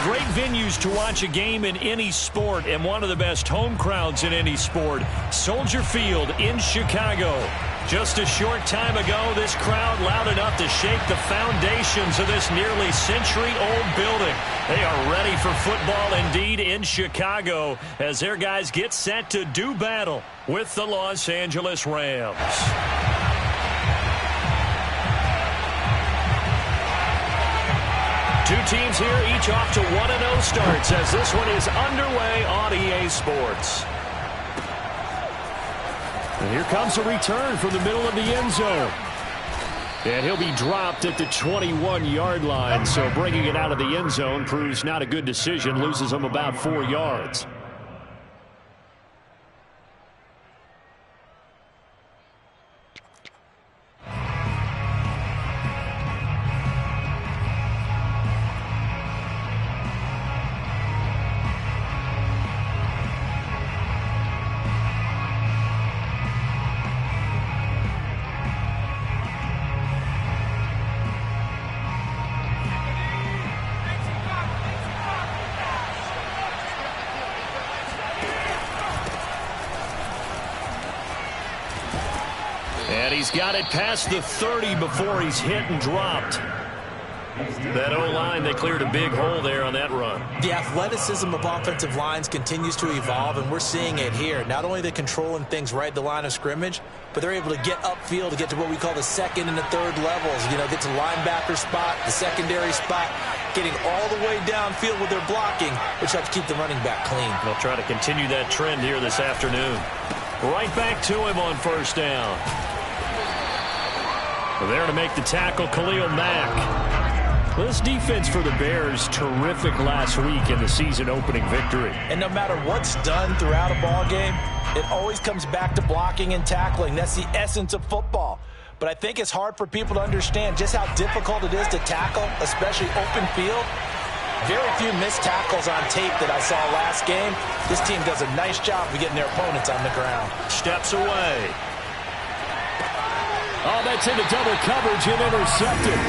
great venues to watch a game in any sport, and one of the best home crowds in any sport, Soldier Field in Chicago. Just a short time ago, this crowd loud enough to shake the foundations of this nearly century-old building. They are ready for football indeed in Chicago as their guys get set to do battle with the Los Angeles Rams. Two teams here, each off to 1-0 starts as this one is underway on EA Sports. And here comes a return from the middle of the end zone. And he'll be dropped at the 21-yard line, so bringing it out of the end zone proves not a good decision, loses him about 4 yards. And he's got it past the 30 before he's hit and dropped. That O-line, they cleared a big hole there on that run. The athleticism of offensive lines continues to evolve, and we're seeing it here. Not only are they controlling things right at the line of scrimmage, but they're able to get upfield to get to what we call the second and the third levels. You know, get to the linebacker spot, the secondary spot, getting all the way downfield with their blocking, which helps keep the running back clean. They'll try to continue that trend here this afternoon. Right back to him on first down. There to make the tackle, Khalil Mack. This defense for the Bears, terrific last week in the season-opening victory. And no matter what's done throughout a ball game, it always comes back to blocking and tackling. That's the essence of football. But I think it's hard for people to understand just how difficult it is to tackle, especially open field. Very few missed tackles on tape that I saw last game. This team does a nice job of getting their opponents on the ground. Steps away. Oh, that's into double coverage and intercepted.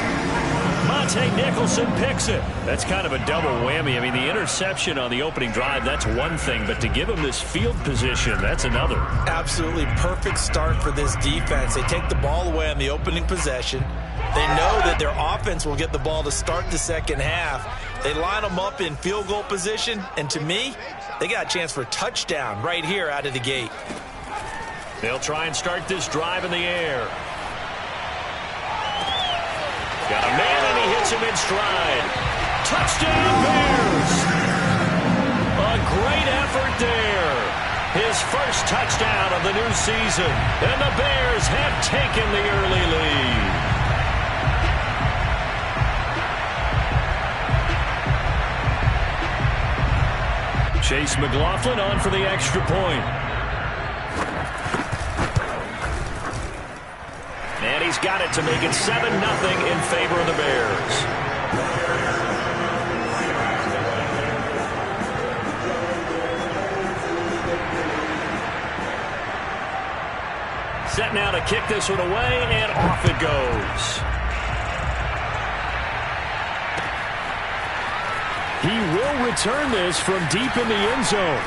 Monte Nicholson picks it. That's kind of a double whammy. I mean, the interception on the opening drive, that's one thing. But to give him this field position, that's another. Absolutely perfect start for this defense. They take the ball away on the opening possession. They know that their offense will get the ball to start the second half. They line them up in field goal position. And to me, they got a chance for a touchdown right here out of the gate. They'll try and start this drive in the air. Got a man, and he hits him in stride. Touchdown, Bears! A great effort there. His first touchdown of the new season. And the Bears have taken the early lead. Chase McLaughlin on for the extra point. And he's got it to make it 7-0 in favor of the Bears. Set now to kick this one away, and off it goes. He will return this from deep in the end zone.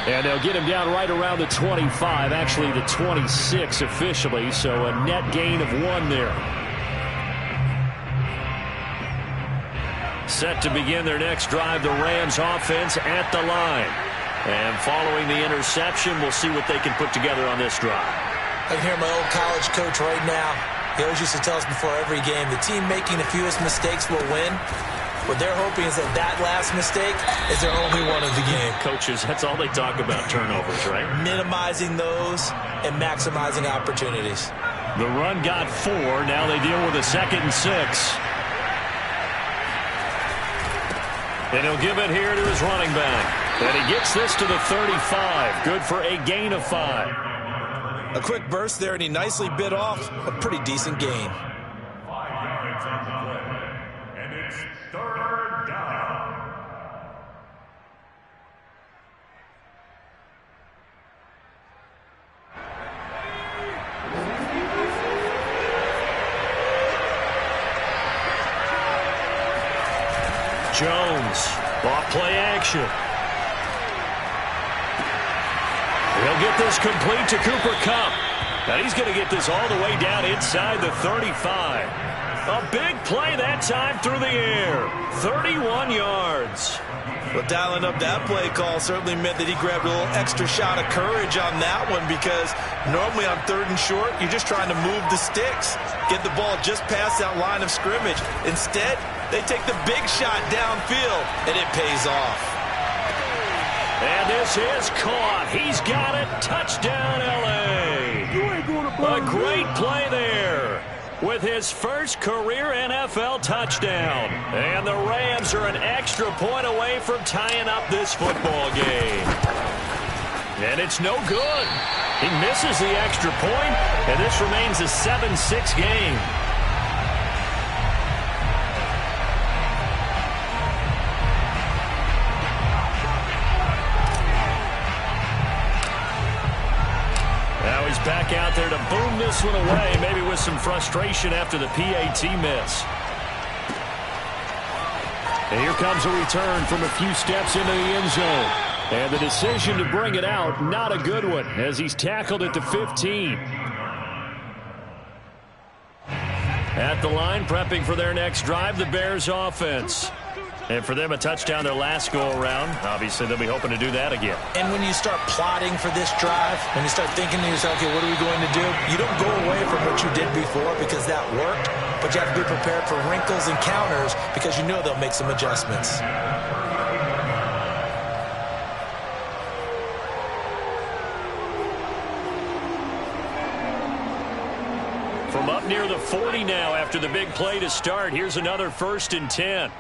And they'll get him down right around the 25, actually the 26 officially, so a net gain of 1 there. Set to begin their next drive, the Rams offense at the line. And following the interception, we'll see what they can put together on this drive. I can hear my old college coach right now. He always used to tell us before every game, the team making the fewest mistakes will win. What they're hoping is that last mistake is their only one of the game. Coaches, that's all they talk about, turnovers, right? Minimizing those and maximizing opportunities. The run got 4. Now they deal with a 2nd and 6. And he'll give it here to his running back. And he gets this to the 35. Good for a gain of 5. A quick burst there, and he nicely bit off a pretty decent gain. And it's 3rd down. Jones. Off play action. He'll get this complete to Cooper Kupp. And he's going to get this all the way down inside the 35. A big play that time through the air. 31 yards. Well, dialing up that play call certainly meant that he grabbed a little extra shot of courage on that one, because normally on 3rd and short, you're just trying to move the sticks, get the ball just past that line of scrimmage. Instead, they take the big shot downfield, and it pays off. And this is caught. He's got it. Touchdown, L.A. A great play there with his first career NFL touchdown. And the Rams are an extra point away from tying up this football game. And it's no good. He misses the extra point, and this remains a 7-6 game. Now he's back out there to boom this one away, maybe with some frustration after the PAT miss. And here comes a return from a few steps into the end zone. And the decision to bring it out, not a good one, as he's tackled at the 15. At the line, prepping for their next drive, the Bears offense. And for them, a touchdown their last go-around. Obviously, they'll be hoping to do that again. And when you start plotting for this drive, when you start thinking to yourself, okay, what are we going to do? You don't go away from what you did before because that worked, but you have to be prepared for wrinkles and counters because you know they'll make some adjustments. From up near the 40 now after the big play to start, here's another 1st and 10.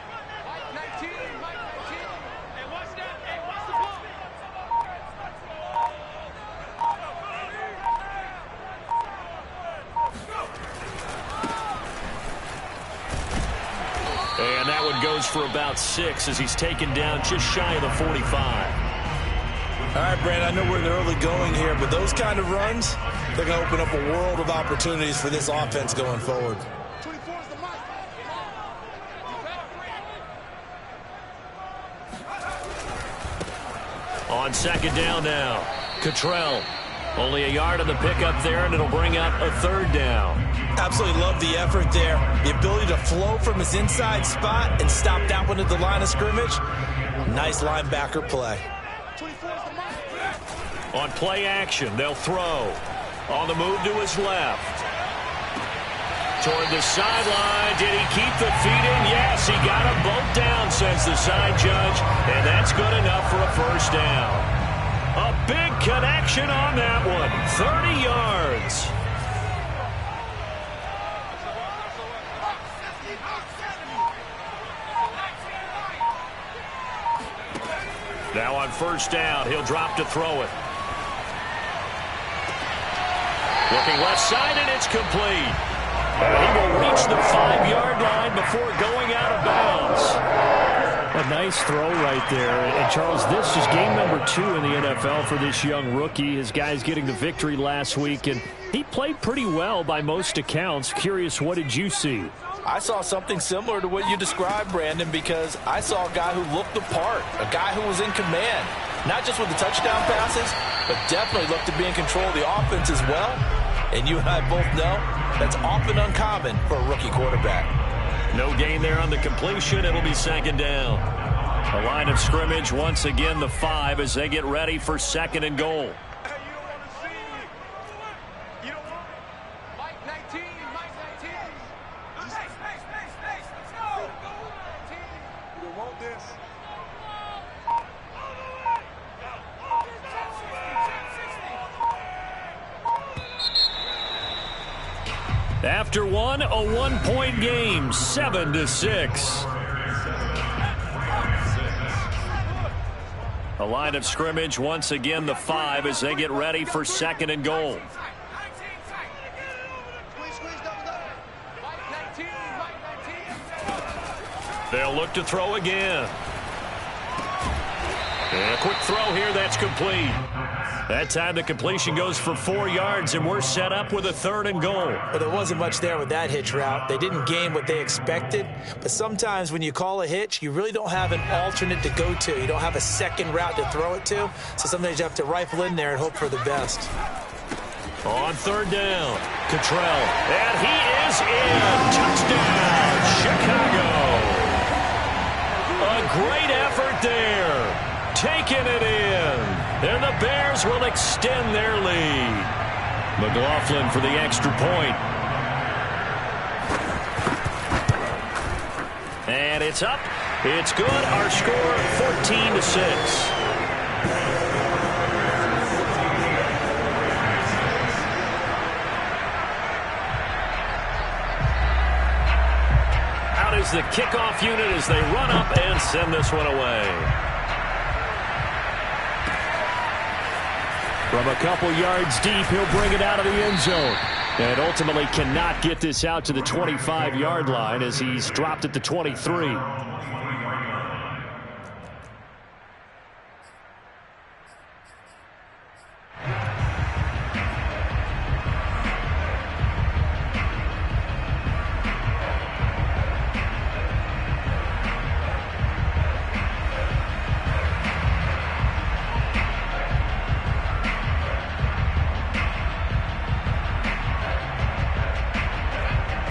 And that one goes for about 6 as he's taken down just shy of the 45. All right, Brand, I know we're in the early going here, but those kind of runs, they're going to open up a world of opportunities for this offense going forward. On 2nd down now, Cottrell. Only a yard on the pickup there, and it'll bring up a 3rd down. Absolutely love the effort there. The ability to flow from his inside spot and stop that one at the line of scrimmage. Nice linebacker play. On play action, they'll throw. On the move to his left. Toward the sideline. Did he keep the feet in? Yes, he got them both down, says the side judge. And that's good enough for a 1st down. A big connection on that one. 30 yards. Now on 1st down, he'll drop to throw it. Looking left side, and it's complete. He will reach the 5-yard line before going out of bounds. A nice throw right there. And, Charles, this is game number 2 in the NFL for this young rookie. His guys getting the victory last week, and he played pretty well by most accounts. Curious, what did you see? I saw something similar to what you described, Brandon, because I saw a guy who looked the part, a guy who was in command, not just with the touchdown passes, but definitely looked to be in control of the offense as well. And you and I both know that's often uncommon for a rookie quarterback. No gain there on the completion. It'll be 2nd down. A line of scrimmage, once again the 5 as they get ready for 2nd and goal. After one, a 1-point game, 7-6. A line of scrimmage, once again the 5 as they get ready for 2nd and goal. They'll look to throw again. And a quick throw here, that's complete. That time the completion goes for 4 yards, and we're set up with a 3rd and goal. Well, there wasn't much there with that hitch route. They didn't gain what they expected, but sometimes when you call a hitch, you really don't have an alternate to go to. You don't have a second route to throw it to, so sometimes you have to rifle in there and hope for the best. On 3rd down, Cottrell, and he is in. Touchdown, Chicago. A great effort there. Taking it in. And the Bears will extend their lead. McLaughlin for the extra point. And it's up. It's good. Our score 14-6. Out is the kickoff unit as they run up and send this one away. From a couple yards deep, he'll bring it out of the end zone. And ultimately cannot get this out to the 25-yard line as he's dropped at the 23.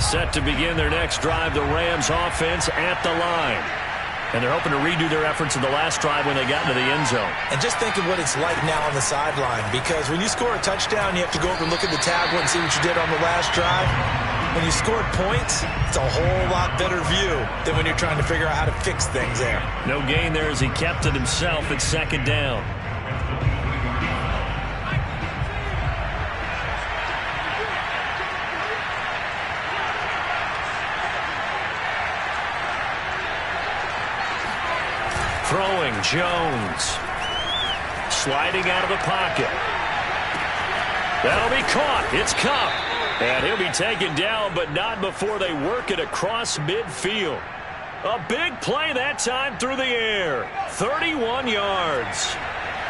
Set to begin their next drive, the Rams offense at the line. And they're hoping to redo their efforts in the last drive when they got into the end zone. And just think of what it's like now on the sideline, because when you score a touchdown, you have to go over and look at the tablet and see what you did on the last drive. When you scored points, it's a whole lot better view than when you're trying to figure out how to fix things there. No gain there as he kept it himself at 2nd down. Throwing, Jones. Sliding out of the pocket. That'll be caught. It's Kupp. And he'll be taken down, but not before they work it across midfield. A big play that time through the air. 31 yards.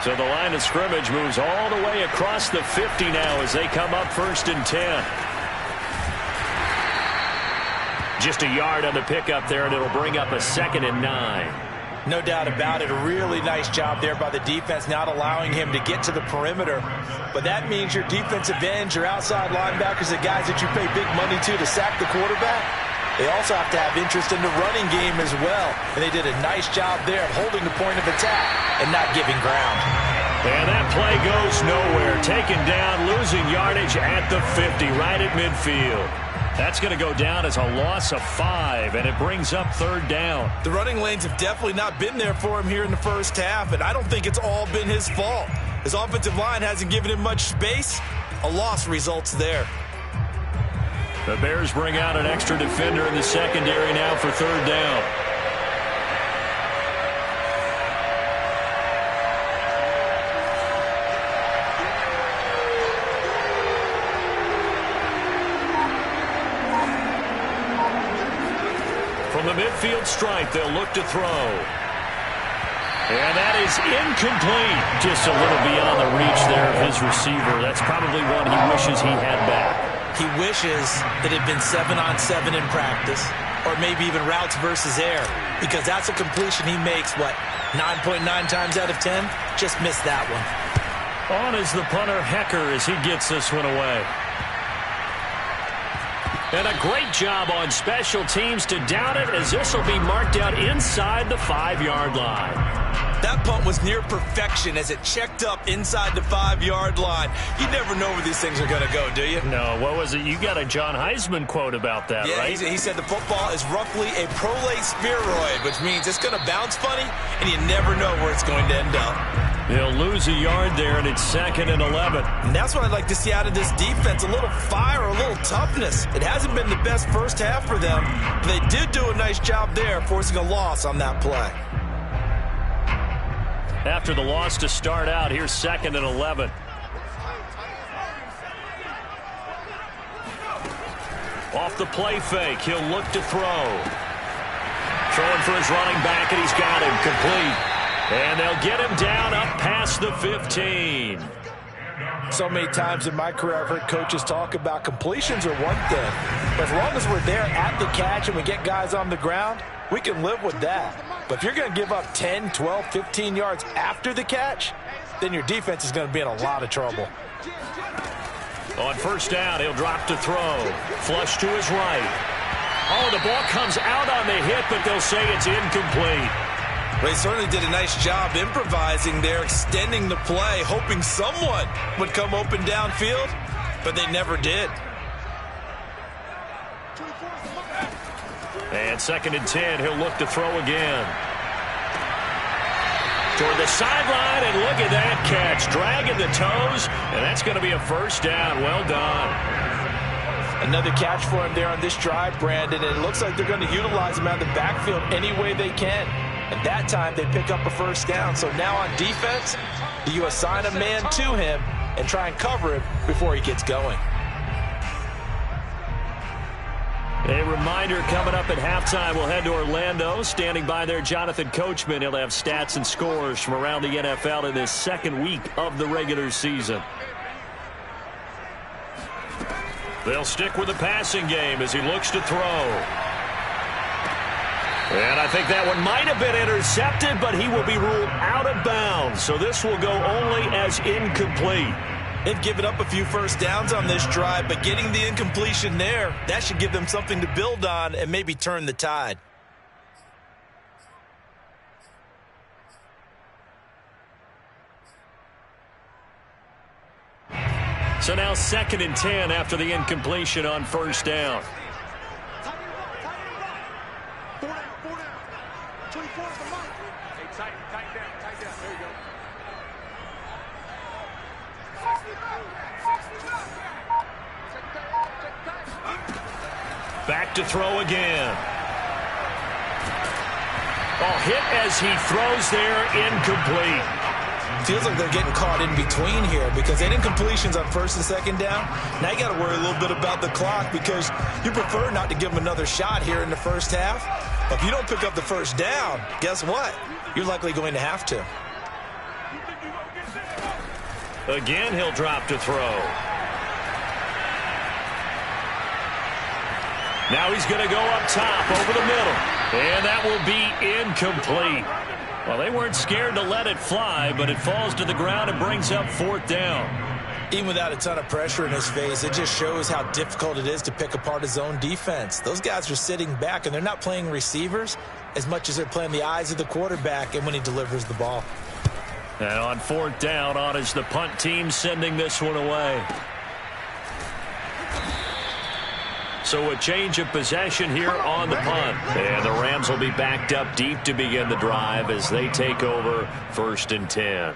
So the line of scrimmage moves all the way across the 50 now as they come up 1st and 10. Just a yard on the pickup there, and it'll bring up a 2nd and 9. No doubt about it. A really nice job there by the defense, not allowing him to get to the perimeter. But that means your defensive ends, your outside linebackers, the guys that you pay big money to sack the quarterback, they also have to have interest in the running game as well. And they did a nice job there of holding the point of attack and not giving ground. And that play goes nowhere. Taken down, losing yardage at the 50, right at midfield. That's going to go down as a loss of 5, and it brings up 3rd down. The running lanes have definitely not been there for him here in the first half, and I don't think it's all been his fault. His offensive line hasn't given him much space. A loss results there. The Bears bring out an extra defender in the secondary now for 3rd down. From the midfield stripe, they'll look to throw. And that is incomplete. Just a little beyond the reach there of his receiver. That's probably one he wishes he had back. He wishes it had been 7-on-7 in practice, or maybe even routes versus air, because that's a completion he makes, 9.9 times out of 10? Just missed that one. On is the punter, Hecker, as he gets this one away. And a great job on special teams to down it, as this will be marked out inside the 5-yard line. That punt was near perfection as it checked up inside the 5-yard line. You never know where these things are going to go, do you? No, what was it? You got a John Heisman quote about that, yeah, right? He said the football is roughly a prolate spheroid, which means it's going to bounce funny, and you never know where it's going to end up. They'll lose a yard there, and it's 2nd and 11. And that's what I'd like to see out of this defense, a little fire, a little toughness. It hasn't been the best first half for them, but they did do a nice job there, forcing a loss on that play. After the loss to start out, here's 2nd and 11. Off the play fake, he'll look to throw. Throwing for his running back, and he's got him complete. And they'll get him down up past the 15. So many times in my career, I've heard coaches talk about completions are one thing. But as long as we're there at the catch and we get guys on the ground, we can live with that. But if you're going to give up 10, 12, 15 yards after the catch, then your defense is going to be in a lot of trouble. On first down, he'll drop to throw. Flush to his right. Oh, the ball comes out on the hit, but they'll say it's incomplete. They certainly did a nice job improvising there, extending the play, hoping someone would come open downfield, but they never did. And 2nd and 10, he'll look to throw again. Toward the sideline, and look at that catch. Dragging the toes, and that's going to be a first down. Well done. Another catch for him there on this drive, Brandon, and it looks like they're going to utilize him out of the backfield any way they can. And that time, they pick up a first down. So now on defense, you assign a man to him and try and cover him before he gets going. A reminder coming up at halftime, we'll head to Orlando. Standing by there, Jonathan Coachman. He'll have stats and scores from around the NFL in this second week of the regular season. They'll stick with the passing game as he looks to throw. And I think that one might have been intercepted, but he will be ruled out of bounds. So this will go only as incomplete. They've given up a few first downs on this drive, but getting the incompletion there, that should give them something to build on and maybe turn the tide. So now 2nd and 10 after the incompletion on first down. Back to throw again. Oh, hit as he throws there, incomplete. Feels like they're getting caught in between here because they didn't completions on 1st and 2nd down. Now you got to worry a little bit about the clock because you prefer not to give them another shot here in the first half. But if you don't pick up the first down, guess what? You're likely going to have to. Again, he'll drop to throw. Now he's going to go up top over the middle. And that will be incomplete. Well, they weren't scared to let it fly, but it falls to the ground and brings up 4th down. Even without a ton of pressure in his face, it just shows how difficult it is to pick apart his own defense. Those guys are sitting back, and they're not playing receivers as much as they're playing the eyes of the quarterback and when he delivers the ball. And on 4th down, on is the punt team sending this one away. So a change of possession here on the punt. And the Rams will be backed up deep to begin the drive as they take over 1st and 10.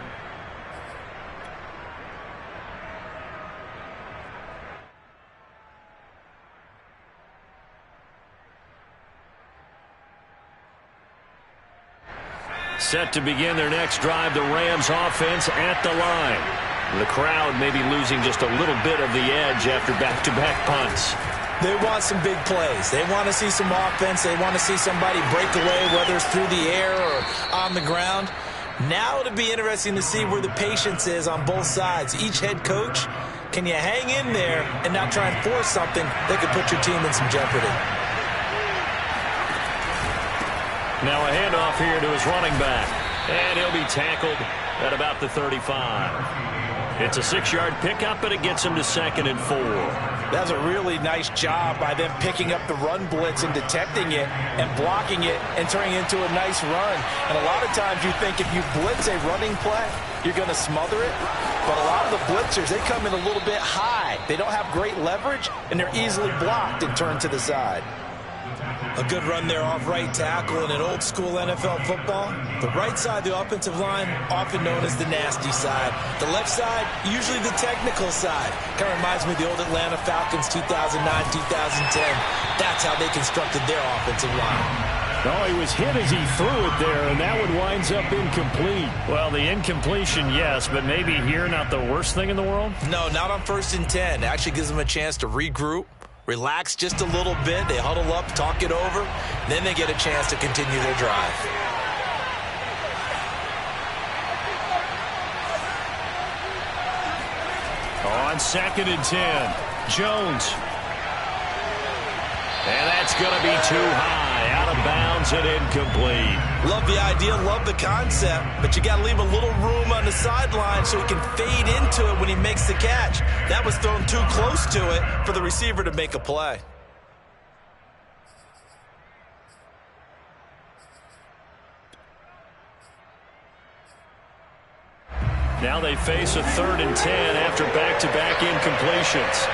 Set to begin their next drive, the Rams offense at the line. The crowd may be losing just a little bit of the edge after back-to-back punts. They want some big plays. They want to see some offense. They want to see somebody break away, whether it's through the air or on the ground. Now it'll be interesting to see where the patience is on both sides. Each head coach, can you hang in there and not try and force something that could put your team in some jeopardy? Now a handoff here to his running back. And he'll be tackled at about the 35. It's a 6-yard pickup, but it gets him to 2nd and 4. That's a really nice job by them picking up the run blitz and detecting it and blocking it and turning it into a nice run. And a lot of times you think if you blitz a running play, you're going to smother it. But a lot of the blitzers, they come in a little bit high. They don't have great leverage, and they're easily blocked and turned to the side. A good run there off right tackle in an old-school NFL football. The right side of the offensive line, often known as the nasty side. The left side, usually the technical side. Kind of reminds me of the old Atlanta Falcons 2009, 2010. That's how they constructed their offensive line. Oh, he was hit as he threw it there, and that one winds up incomplete. Well, the incompletion, yes, but maybe here not the worst thing in the world? No, not on 1st and 10. It actually gives them a chance to regroup. Relax just a little bit. They huddle up, talk it over. Then they get a chance to continue their drive. On 2nd and 10, Jones. And that's going to be too high, out of bounds and incomplete. Love the idea, love the concept, but you got to leave a little room on the sideline so he can fade into it when he makes the catch. That was thrown too close to it for the receiver to make a play. Now they face a 3rd and 10 after back-to-back incompletions.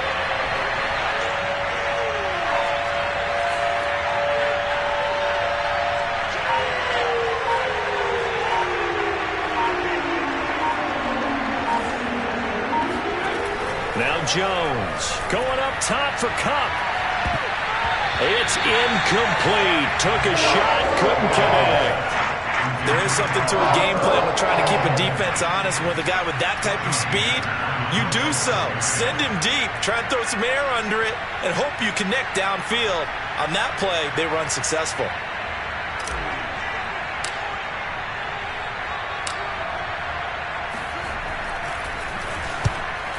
Now Jones going up top for Cup. It's incomplete. Took a shot, couldn't connect. There is something to a game plan with trying to keep a defense honest. With a guy with that type of speed, you do so. Send him deep, try and throw some air under it, and hope you connect downfield. On that play, they run successful.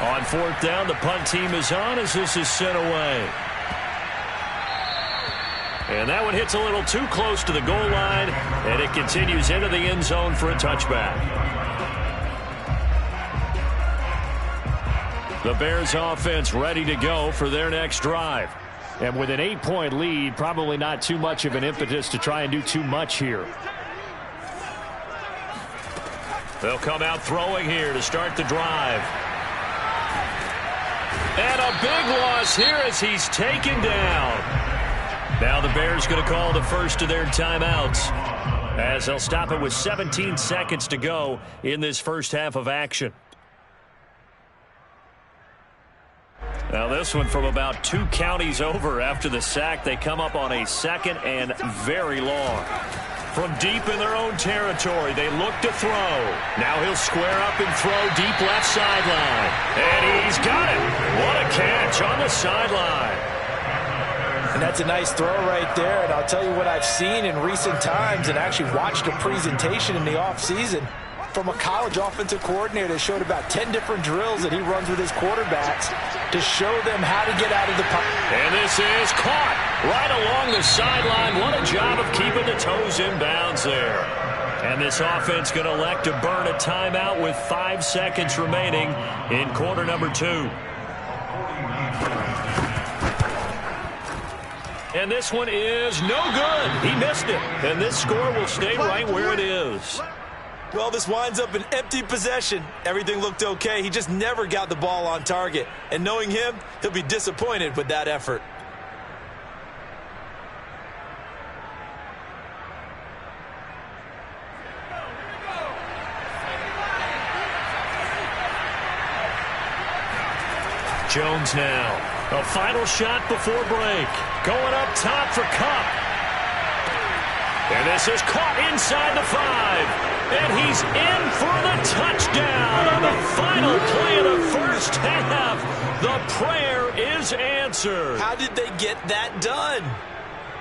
On 4th down, the punt team is on as this is sent away. And that one hits a little too close to the goal line, and it continues into the end zone for a touchback. The Bears offense ready to go for their next drive. And with an 8-point lead, probably not too much of an impetus to try and do too much here. They'll come out throwing here to start the drive. And a big loss here as he's taken down. Now the Bears going to call the first of their timeouts as they'll stop it with 17 seconds to go in this first half of action. Now this one from about 2 counties over after the sack. They come up on a 2nd and very long. From deep in their own territory, they look to throw. Now he'll square up and throw deep left sideline. And he's got it. What a catch on the sideline. And that's a nice throw right there. And I'll tell you what I've seen in recent times and actually watched a presentation in the offseason from a college offensive coordinator that showed about 10 different drills that he runs with his quarterbacks to show them how to get out of the pocket. And this is caught right along the sideline. What a job of keeping the toes in bounds there. And this offense going to elect to burn a timeout with 5 seconds remaining in quarter number 2. And this one is no good. He missed it. And this score will stay right where it is. Well, this winds up an empty possession. Everything looked okay. He just never got the ball on target. And knowing him, he'll be disappointed with that effort. Jones now. A final shot before break. Going up top for Cup. And this is caught inside the 5. And he's in for the touchdown on the final play of the first half. The prayer is answered. How did they get that done?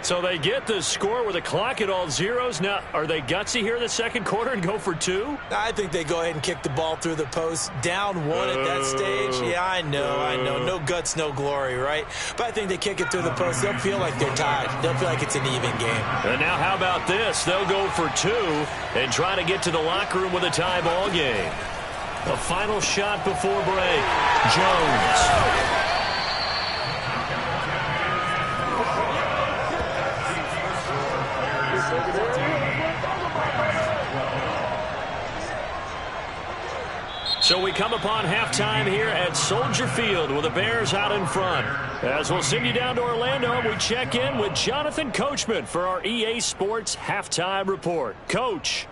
So they get the score with a clock at all zeros. Now, are they gutsy here in the second quarter and go for 2? I think they go ahead and kick the ball through the post. Down 1 at that stage. Yeah, I know. No guts, no glory, right? But I think they kick it through the post. They'll feel like they're tied. They'll feel like it's an even game. And now how about this? They'll go for 2 and try to get to the locker room with a tie ball game. A final shot before break. Jones. So we come upon halftime here at Soldier Field with the Bears out in front. As we'll send you down to Orlando, we check in with Jonathan Coachman for our EA Sports Halftime Report. Coach.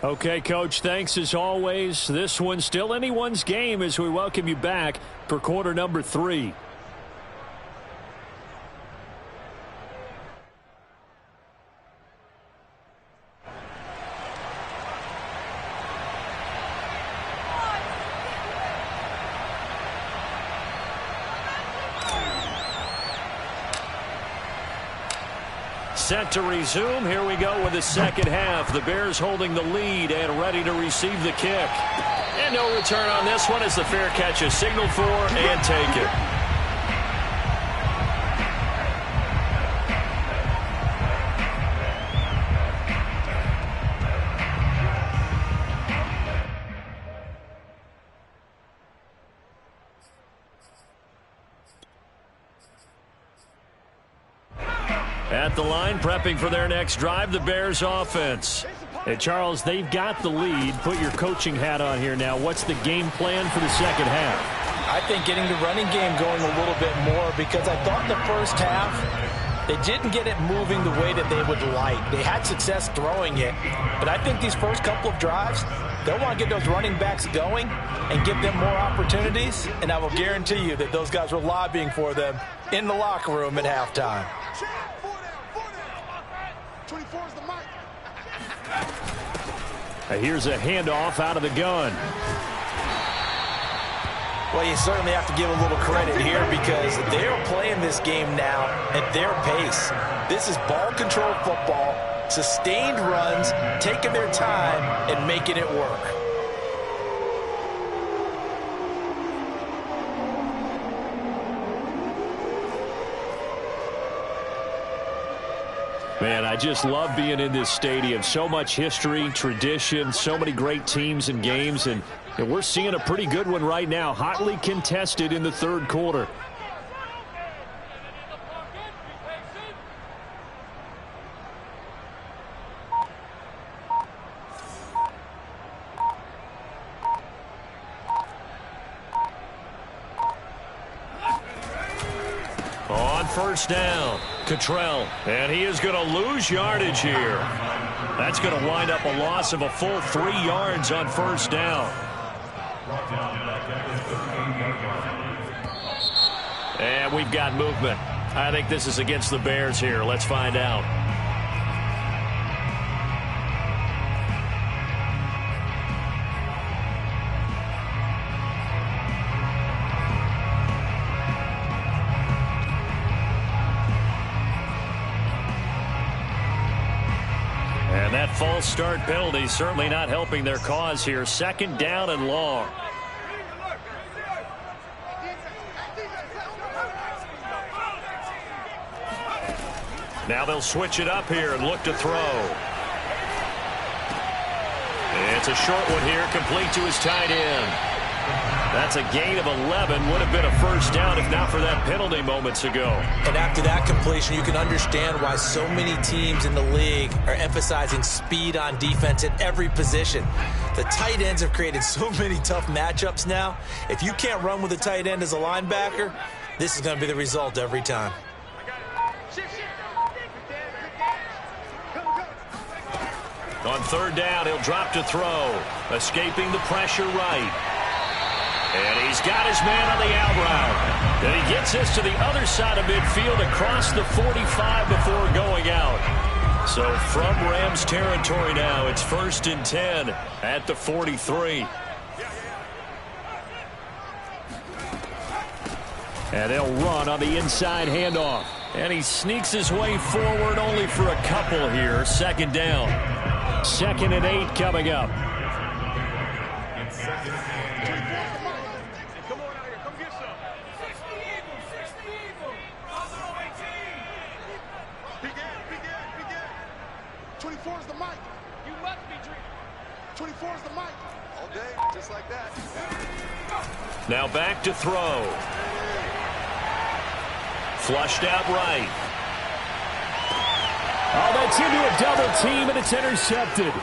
Okay, Coach, thanks as always. This one's still anyone's game as we welcome you back for quarter number 3. set to resume. Here we go with the second half. The Bears holding the lead and ready to receive the kick. And no return on this one as the fair catch is signaled for and taken. At the line, prepping for their next drive, the Bears offense. Hey, Charles, they've got the lead. Put your coaching hat on here now. What's the game plan for the second half? I think getting the running game going a little bit more, because I thought the first half, they didn't get it moving the way that they would like. They had success throwing it, but I think these first couple of drives, they'll want to get those running backs going and give them more opportunities, and I will guarantee you that those guys were lobbying for them in the locker room at halftime. Here's a handoff out of the gun. Well, you certainly have to give a little credit here because they're playing this game now at their pace. This is ball control football, sustained runs, taking their time and making it work. Man, I just love being in this stadium. So much history, tradition, so many great teams and games, and we're seeing a pretty good one right now, hotly contested in the third quarter. On first down, Cottrell, and he is going to lose yardage here. That's going to wind up a loss of a full 3 yards on first down. And we've got movement. I think this is against the Bears here. Let's find out. And that false start penalty certainly not helping their cause here. Second down and long. Now they'll switch it up here and look to throw. It's a short one here, complete to his tight end. That's a gain of 11. Would have been a first down if not for that penalty moments ago. And after that completion, you can understand why so many teams in the league are emphasizing speed on defense at every position. The tight ends have created so many tough matchups now. If you can't run with a tight end as a linebacker, this is going to be the result every time. On third down, he'll drop to throw. Escaping the pressure right. And he's got his man on the out route. And he gets this to the other side of midfield across the 45 before going out. So from Rams territory now, it's 1st and 10 at the 43. And they'll run on the inside handoff. And he sneaks his way forward only for a couple here. Second down. 2nd and 8 coming up. Now back to throw. Flushed out right. Oh, that's into a double team, and it's intercepted.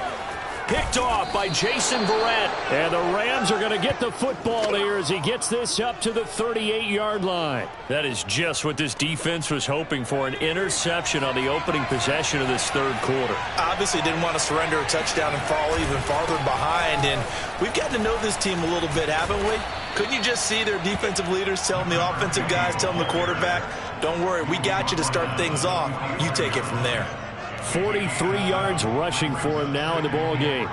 Picked off by Jason Verrett. And the Rams are going to get the football here as he gets this up to the 38-yard line. That is just what this defense was hoping for, an interception on the opening possession of this third quarter. Obviously didn't want to surrender a touchdown and fall even farther behind, and we've gotten to know this team a little bit, haven't we? Couldn't you just see their defensive leaders telling the offensive guys, telling the quarterback, don't worry, we got you to start things off. You take it from there. 43 yards rushing for him now in the ball game.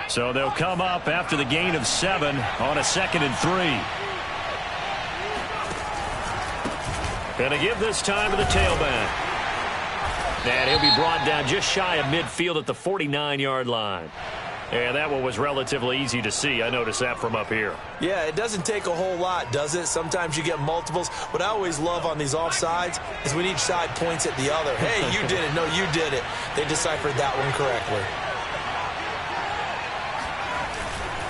So they'll come up after the gain of 7 on a 2nd and 3. Gonna give this time to the tailback. And he'll be brought down just shy of midfield at the 49-yard line. And that one was relatively easy to see. I noticed that from up here. Yeah, it doesn't take a whole lot, does it? Sometimes you get multiples. What I always love on these offsides is when each side points at the other. Hey, you did it. No, you did it. They deciphered that one correctly.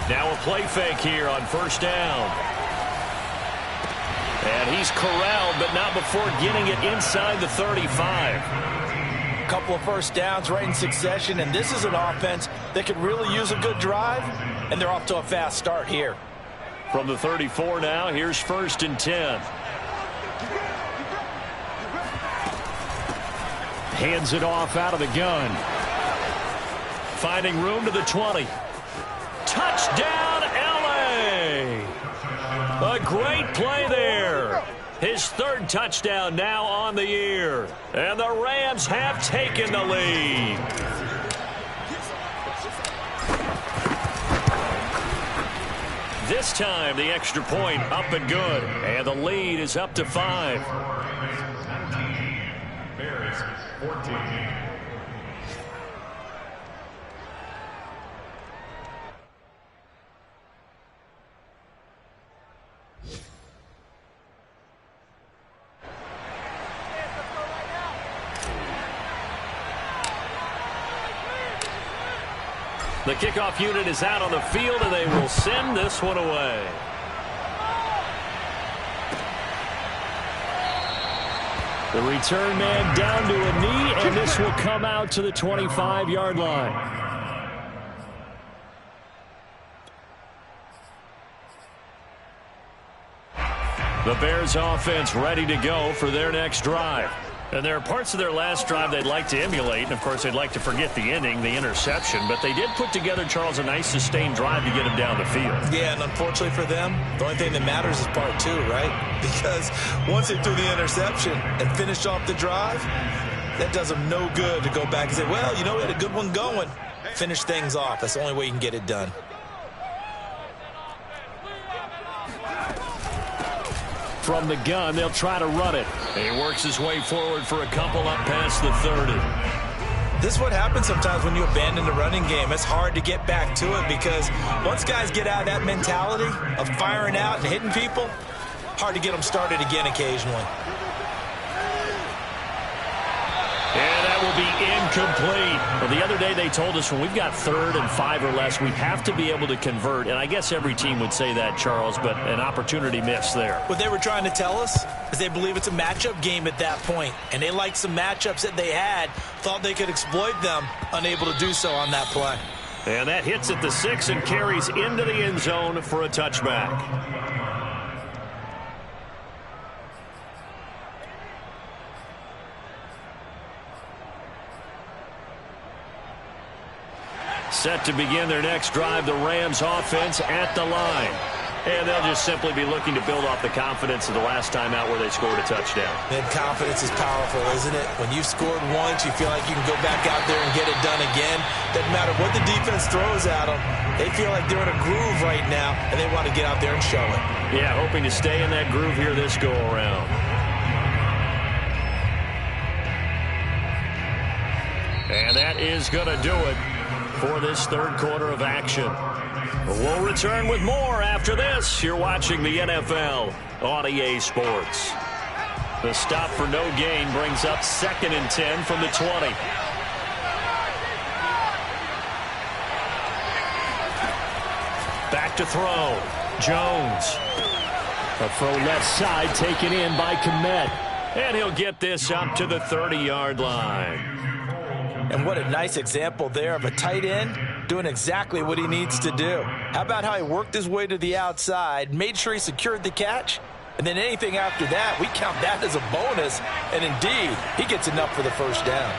Now a play fake here on first down. And he's corralled, but not before getting it inside the 35. Couple of first downs right in succession, and this is an offense that could really use a good drive, and they're off to a fast start here. From the 34 now, here's 1st and 10. Hands it off out of the gun. Finding room to the 20. Touchdown, LA! A great play there. His 3rd touchdown now on the year. And the Rams have taken the lead. This time, the extra point up and good. And the lead is up to 5. Bears 14. The kickoff unit is out on the field, and they will send this one away. The return man down to a knee, and this will come out to the 25-yard line. The Bears offense ready to go for their next drive. And there are parts of their last drive they'd like to emulate. And, of course, they'd like to forget the ending, the interception. But they did put together, Charles, a nice sustained drive to get him down the field. Yeah, and unfortunately for them, the only thing that matters is part 2, right? Because once they threw the interception and finished off the drive, that does them no good to go back and say, well, you know, we had a good one going. Finish things off. That's the only way you can get it done. From the gun, they'll try to run it. He works his way forward for a couple up past the 30. This is what happens sometimes when you abandon the running game. It's hard to get back to it because once guys get out of that mentality of firing out and hitting people, hard to get them started again occasionally. And that will be incomplete. Well, the other day they told us when we've got 3rd and 5 or less, we have to be able to convert. And I guess every team would say that, Charles, but an opportunity missed there. What they were trying to tell us is they believe it's a matchup game at that point. And they liked some matchups that they had, thought they could exploit them, unable to do so on that play. And that hits at the 6 and carries into the end zone for a touchback. Set to begin their next drive, the Rams offense at the line. And they'll just simply be looking to build off the confidence of the last time out where they scored a touchdown. And confidence is powerful, isn't it? When you've scored once, you feel like you can go back out there and get it done again. Doesn't matter what the defense throws at them. They feel like they're in a groove right now, and they want to get out there and show it. Yeah, hoping to stay in that groove here this go-around. And that is going to do it for this 3rd quarter of action. We'll return with more after this. You're watching the NFL on EA Sports. The stop for no gain brings up 2nd and 10 from the 20. Back to throw. Jones. A throw left side taken in by Komet. And he'll get this up to the 30-yard line. And what a nice example there of a tight end doing exactly what he needs to do. How about how he worked his way to the outside, made sure he secured the catch, and then anything after that, we count that as a bonus. And indeed, he gets enough for the first down.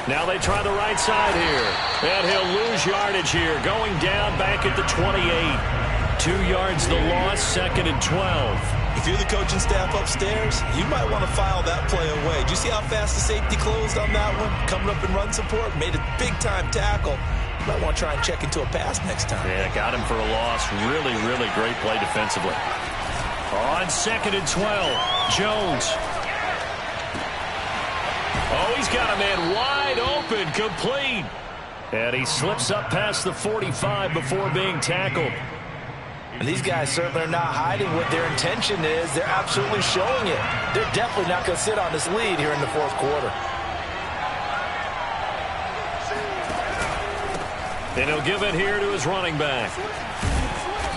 Now they try the right side here. And he'll lose yardage here, going down back at the 28. 2 yards the loss, 2nd and 12. If you're the coaching staff upstairs, you might want to file that play away. Do you see how fast the safety closed on that one? Coming up in run support, made a big-time tackle. Might want to try and check into a pass next time. Yeah, got him for a loss. Really, really great play defensively. On 2nd and 12, Jones. Oh, he's got a man wide open, complete. And he slips up past the 45 before being tackled. And these guys certainly are not hiding what their intention is. They're absolutely showing it. They're definitely not going to sit on this lead here in the fourth quarter. And he'll give it here to his running back.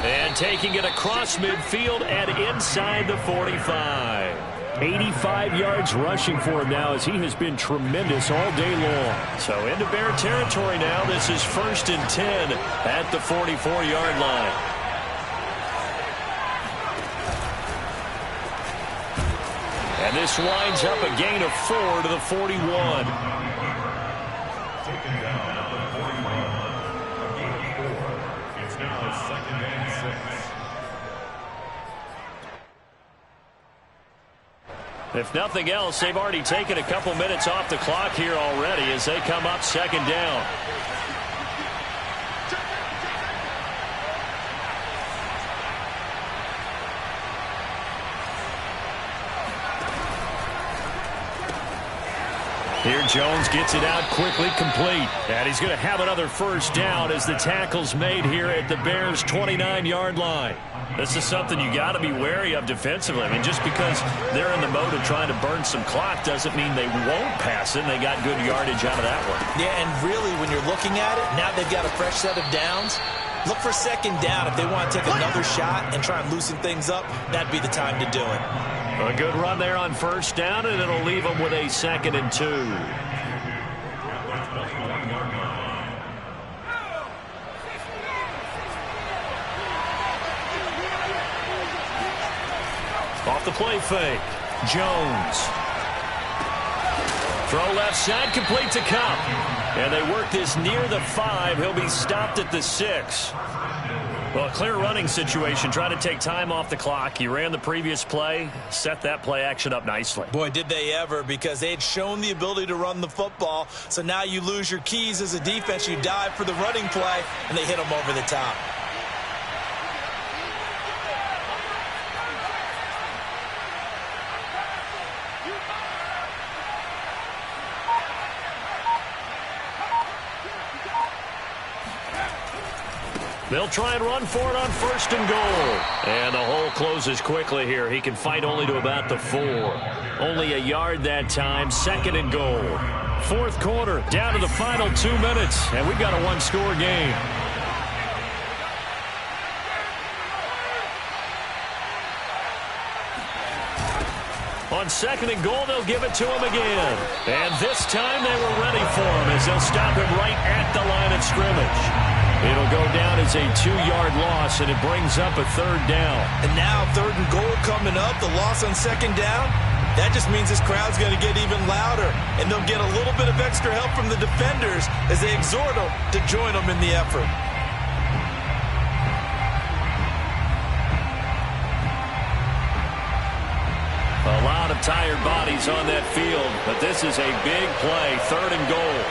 And taking it across midfield and inside the 45. 85 yards rushing for him now as he has been tremendous all day long. So into Bear territory now. This is 1st and 10 at the 44-yard line. And this winds up a gain of 4 to the 41. Taken down at the 41. A gain of 4. It's now 2nd and 6. If nothing else, they've already taken a couple minutes off the clock here already as they come up 2nd down. Here Jones gets it out quickly, complete. And he's going to have another first down as the tackle's made here at the Bears' 29-yard line. This is something you got to be wary of defensively. I mean, just because they're in the mode of trying to burn some clock doesn't mean they won't pass it. And they got good yardage out of that one. Yeah, and really, when you're looking at it, now they've got a fresh set of downs. Look for 2nd down. If they want to take another shot and try and loosen things up, that'd be the time to do it. A good run there on 1st down, and it'll leave them with a 2nd and 2. Off the play fake, Jones. Throw left side, complete to Cup. And they work this near the 5. He'll be stopped at the 6. Well, a clear running situation. Try to take time off the clock. He ran the previous play, set that play action up nicely. Boy, did they ever, because they had shown the ability to run the football. So now you lose your keys as a defense. You dive for the running play, and they hit them over the top. They'll try and run for it on 1st and goal. And the hole closes quickly here. He can fight only to about the 4. Only a yard that time. 2nd and goal. 4th quarter, down to the final 2 minutes. And we've got a one-score game. On 2nd and goal, they'll give it to him again. And this time they were ready for him as they'll stop him right at the line of scrimmage. It'll go down as a 2-yard loss, and it brings up a 3rd down. And now 3rd and goal coming up, the loss on 2nd down. That just means this crowd's going to get even louder, and they'll get a little bit of extra help from the defenders as they exhort them to join them in the effort. A lot of tired bodies on that field, but this is a big play, 3rd and goal.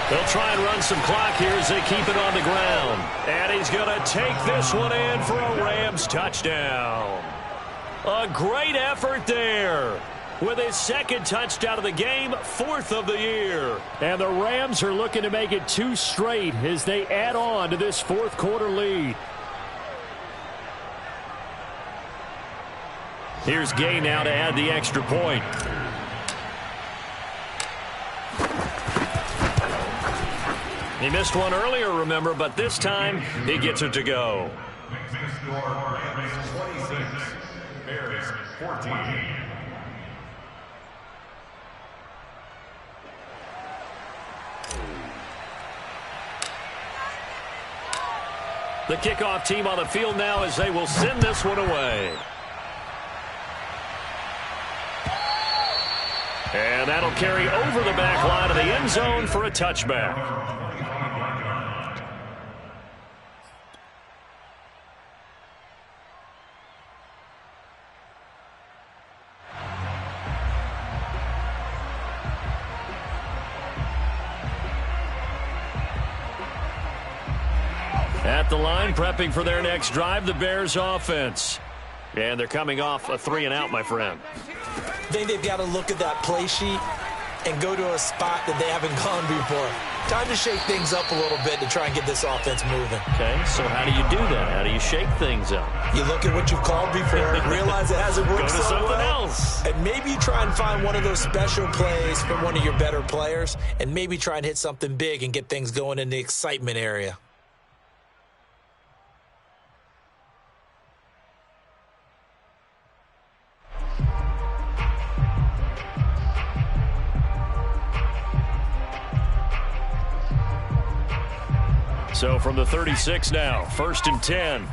They'll try and run some clock here as they keep it on the ground. And he's going to take this one in for a Rams touchdown. A great effort there. With his 2nd touchdown of the game, 4th of the year. And the Rams are looking to make it 2 straight as they add on to this 4th quarter lead. Here's Gay now to add the extra point. He missed one earlier, remember, but this time he gets it to go. Score, Rams 26, Bears 14. The kickoff team on the field now as they will send this one away. And that'll carry over the back line of the end zone for a touchback. at the line, prepping for their next drive, the Bears offense. And they're coming off a 3-and-out, my friend. I think they've got to look at that play sheet and go to a spot that they haven't gone before. Time to shake things up a little bit to try and get this offense moving. Okay, so how do you do that? How do you shake things up? You look at what you've called before, realize it hasn't worked Go to so something well, else. and maybe you try and find one of those special plays from one of your better players, and maybe try and hit something big and get things going in the excitement area. So from the 36 now, 1st and 10.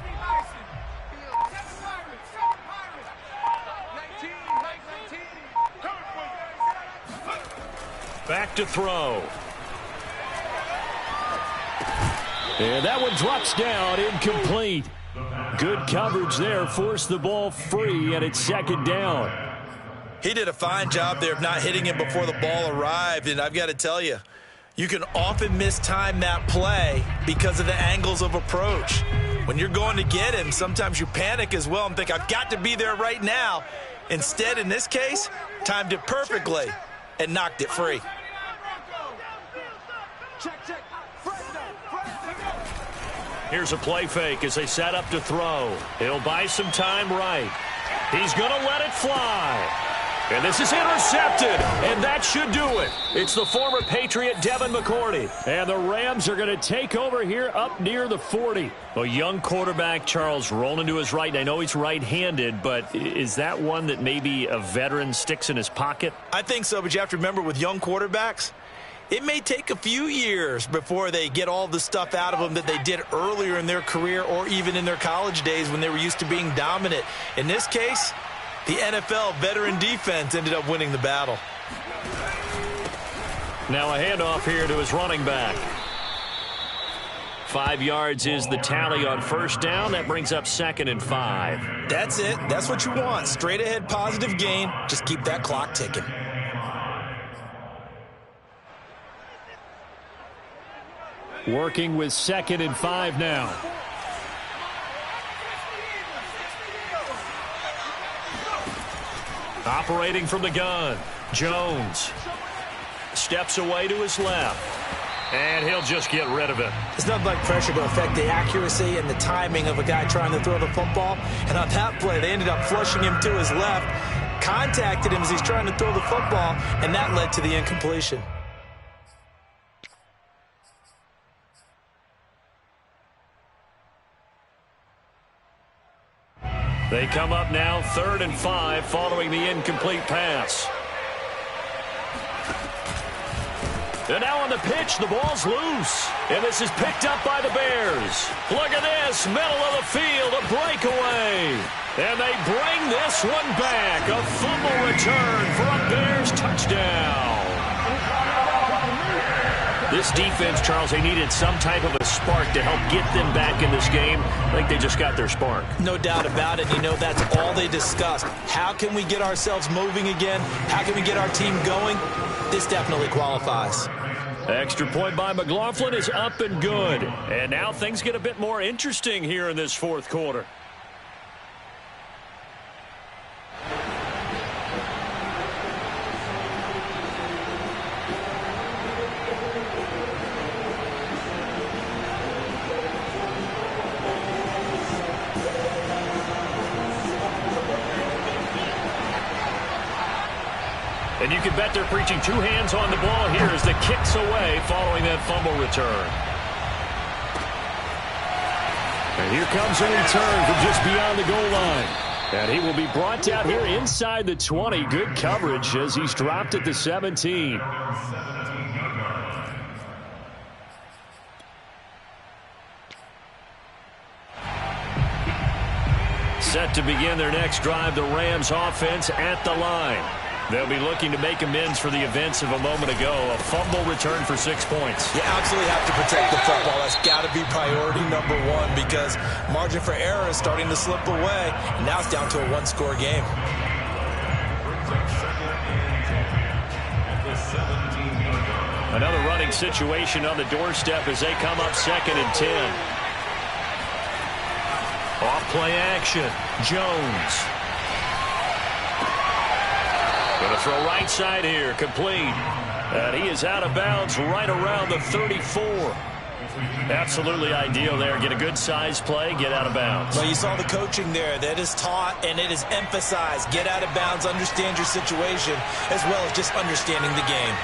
Back to throw. And that one drops down, incomplete. Good coverage there, forced the ball free, and it's 2nd down. He did a fine job there of not hitting him before the ball arrived, and I've got to tell you, you can often mistime that play because of the angles of approach. When you're going to get him, sometimes you panic as well and think, I've got to be there right now. Instead, in this case, timed it perfectly and knocked it free. Here's a play fake as they set up to throw. He'll buy some time right. He's going to let it fly. And this is intercepted, and that should do it. It's the former Patriot Devin McCourty. And the Rams are going to take over here up near the 40. A young quarterback, Charles, rolling to his right. And I know he's right-handed, but is that one that maybe a veteran sticks in his pocket? I think so, but you have to remember with young quarterbacks, it may take a few years before they get all the stuff out of them that they did earlier in their career or even in their college days when they were used to being dominant. In this case, the NFL veteran defense ended up winning the battle. Now a handoff here to his running back. 5 yards is the tally on 1st down. That brings up 2nd and 5. That's it. That's what you want. Straight ahead positive gain. Just keep that clock ticking. Working with 2nd and 5 now. Operating from the gun, Jones steps away to his left, and he'll just get rid of it. It's nothing like pressure to affect the accuracy and the timing of a guy trying to throw the football. And on that play, they ended up flushing him to his left, contacted him as he's trying to throw the football, and that led to the incompletion. They come up now 3rd and 5 following the incomplete pass. And now on the pitch, the ball's loose. And this is picked up by the Bears. Look at this, middle of the field, a breakaway. And they bring this one back. A fumble return for a Bears touchdown. This defense, Charles, they needed some type of a spark to help get them back in this game. I think they just got their spark. No doubt about it. You know, that's all they discussed. How can we get ourselves moving again? How can we get our team going? This definitely qualifies. Extra point by McLaughlin is up and good. And now things get a bit more interesting here in this 4th quarter. And you can bet they're preaching 2 hands on the ball here as the kick's away following that fumble return. And here comes a return from just beyond the goal line. And he will be brought down here inside the 20. Good coverage as he's dropped at the 17. Set to begin their next drive, the Rams offense at the line. They'll be looking to make amends for the events of a moment ago. A fumble return for 6 points. You absolutely have to protect the football. That's got to be priority number one because margin for error is starting to slip away. And now it's down to a 1-score game. Another running situation on the doorstep as they come up 2nd and 10. Off play action. Jones. Going to throw right side here. Complete. And he is out of bounds right around the 34. Absolutely ideal there. Get a good size play, get out of bounds. Well, you saw the coaching there. That is taught and it is emphasized. Get out of bounds, understand your situation, as well as just understanding the game.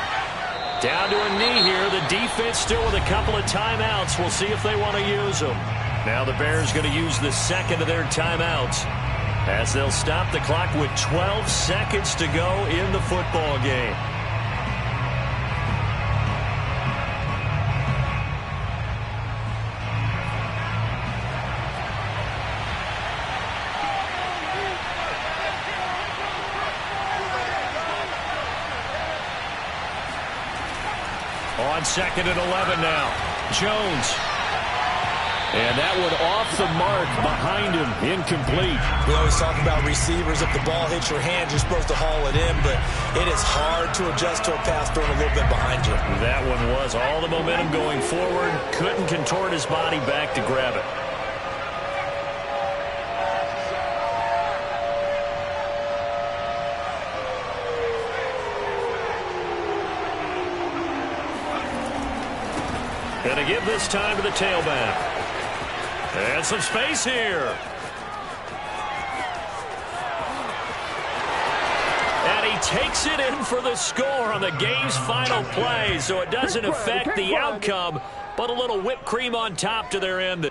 Down to a knee here. The defense still with a couple of timeouts. We'll see if they want to use them. Now the Bears going to use the second of their timeouts as they'll stop the clock with 12 seconds to go in the football game. On second and 11 now. Jones. And that one off the mark behind him. Incomplete. We always talk about receivers. If the ball hits your hand, you're supposed to haul it in, but it is hard to adjust to a pass thrown a little bit behind you. That one was all the momentum going forward. Couldn't contort his body back to grab it. Going to give this time to the tailback. And some space here. And he takes it in for the score on the game's final play, so it doesn't affect the outcome, but a little whipped cream on top to their end.